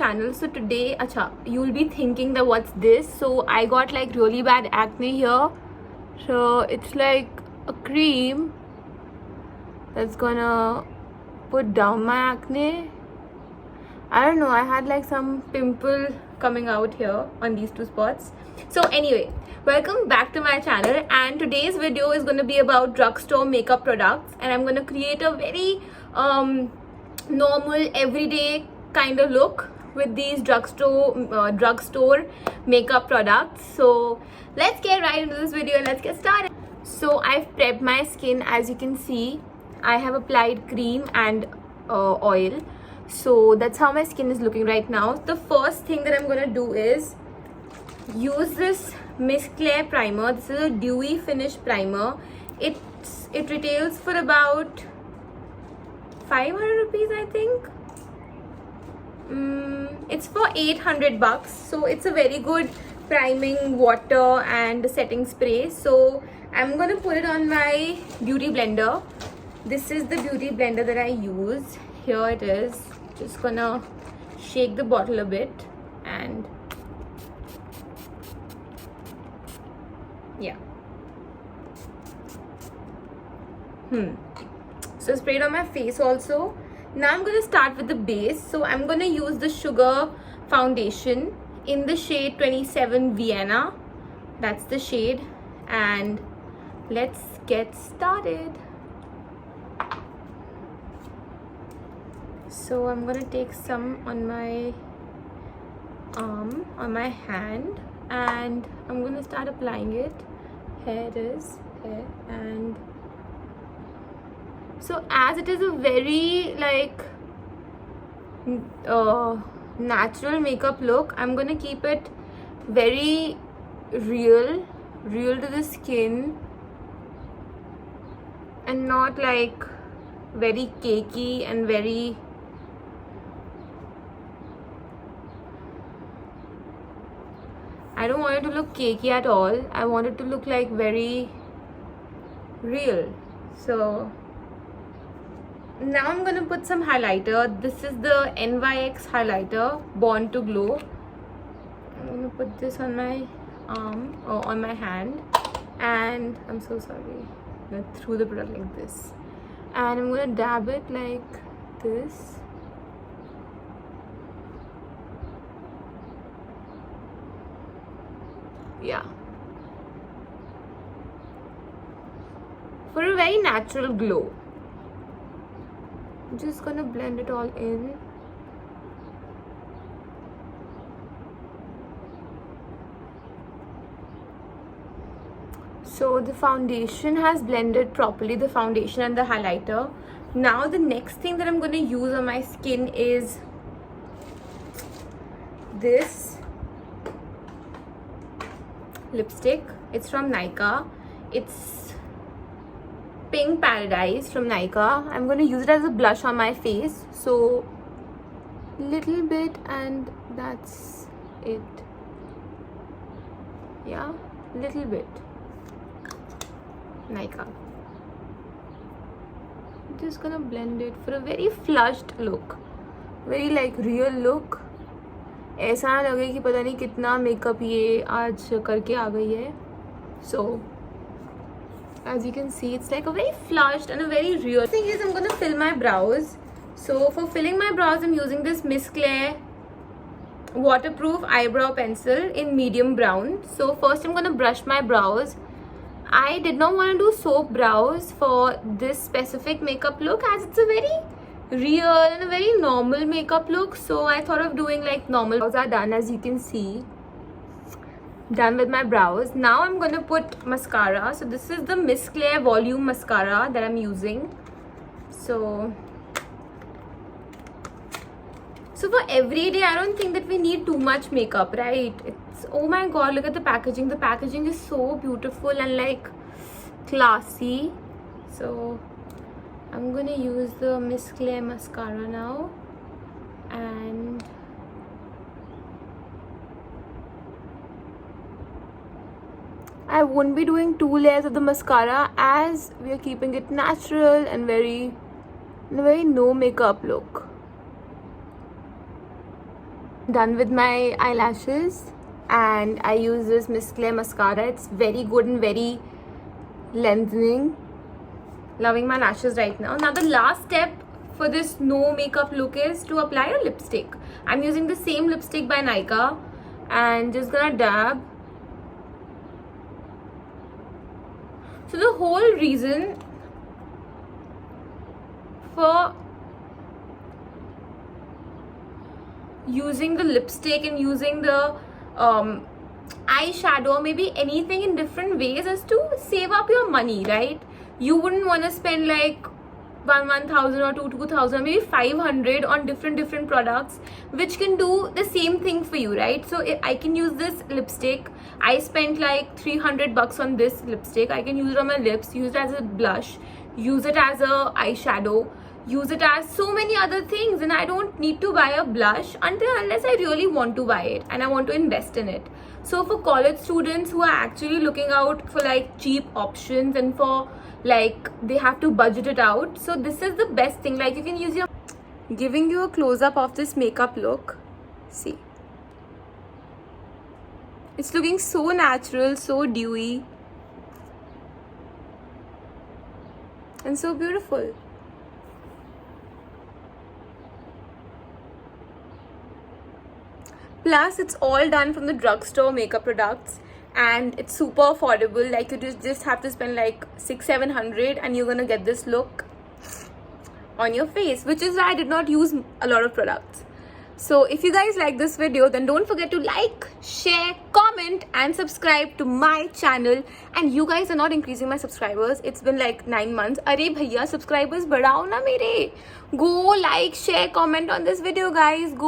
channel. So today, you'll be thinking that what's this? So I got like really bad acne here. So it's like a cream that's gonna put down my acne. I don't know, I had like some pimple coming out here on these two spots. So anyway, welcome back to my channel, and today's video is going to be about drugstore makeup products, and I'm going to create a very normal everyday kind of look with these drugstore makeup products. So let's get right into this video and let's get started. So I've prepped my skin. As you can see, I have applied cream and oil. So that's how my skin is looking right now. The first thing that I'm gonna do is use this Miss Claire primer. This is a dewy finish primer. It retails for about 500 rupees, I think. It's for 800 bucks. So it's a very good priming water and setting spray. So I'm gonna put it on my beauty blender. This is the beauty blender that I use. Here it is. Just gonna shake the bottle a bit and yeah. So sprayed on my face also. Now I'm gonna start with the base. So I'm gonna use the Sugar foundation in the shade 27 Vienna. That's the shade, and let's get started. So I'm gonna take some on my arm, on my hand, and I'm gonna start applying it. Here it is, here. And so as it is a very like natural makeup look, I'm gonna keep it very real to the skin, and not like very cakey and very I don't want it to look cakey at all. I want it to look like very real. So now I'm gonna put some highlighter. This is the NYX highlighter, Born to Glow. I'm gonna put this on my arm or on my hand, and I'm so sorry, I threw the product like this, and I'm gonna dab it like this. Yeah, for a very natural glow. I'm just gonna blend it all in. So the foundation has blended properly, the foundation and the highlighter. Now the next thing that I'm gonna use on my skin is this lipstick. It's from Nykaa. It's Pink Paradise from Nykaa. I'm going to use it as a blush on my face. So little bit, and that's it. Yeah, little bit. Nykaa. Just gonna blend it for a very flushed look, very like real look. ऐसा ना लगे कि पता नहीं कितना makeup ये आज करके आ गई है. So as you can see, it's like a very flushed and a very real thing. Is I'm gonna fill my brows. So for filling my brows, I'm using this Miss Claire waterproof eyebrow pencil in medium brown. So first I'm gonna brush my brows. I did not want to do soap brows for this specific makeup look, as it's a very real and a very normal makeup look. So I thought of doing like normal. Brows are done, as you can see. Done with my brows. Now I'm gonna put mascara. So this is the Miss Claire volume mascara that I'm using. So for every day, I don't think that we need too much makeup, right? It's, oh my god, look at the packaging. The packaging is so beautiful and like classy. So I'm gonna use the Miss Claire mascara now, and I won't be doing 2 layers of the mascara, as we are keeping it natural and very no makeup look. done with my eyelashes, and I use this Miss Claire mascara. It's very good and very lengthening. Loving my lashes right now. Now the last step for this no makeup look is to apply a lipstick. I'm using the same lipstick by Nykaa and just gonna dab. So the whole reason for using the lipstick and using the eyeshadow, maybe anything in different ways, is to save up your money, right? You wouldn't want to spend like 1,000 or 2,000, maybe 500 on different products which can do the same thing for you, right? So I can use this lipstick. I spent like 300 bucks on this lipstick. I can use it on my lips, use it as a blush, use it as a eyeshadow, use it as so many other things, and I don't need to buy a blush unless I really want to buy it and I want to invest in it. So for college students who are actually looking out for like cheap options and for like they have to budget it out, so this is the best thing. Like you can use your, giving you a close-up of this makeup look. See, it's looking so natural, so dewy and so beautiful. Plus, it's all done from the drugstore makeup products, and it's super affordable. Like you just have to spend like 600-700 and you're gonna get this look on your face, which is why I did not use a lot of products. So if you guys like this video, then don't forget to like, share, comment and subscribe to my channel. And you guys are not increasing my subscribers. It's been like 9 months. Arey bhaiya, subscribers badhao na mere. Go like, share, comment on this video, guys. Go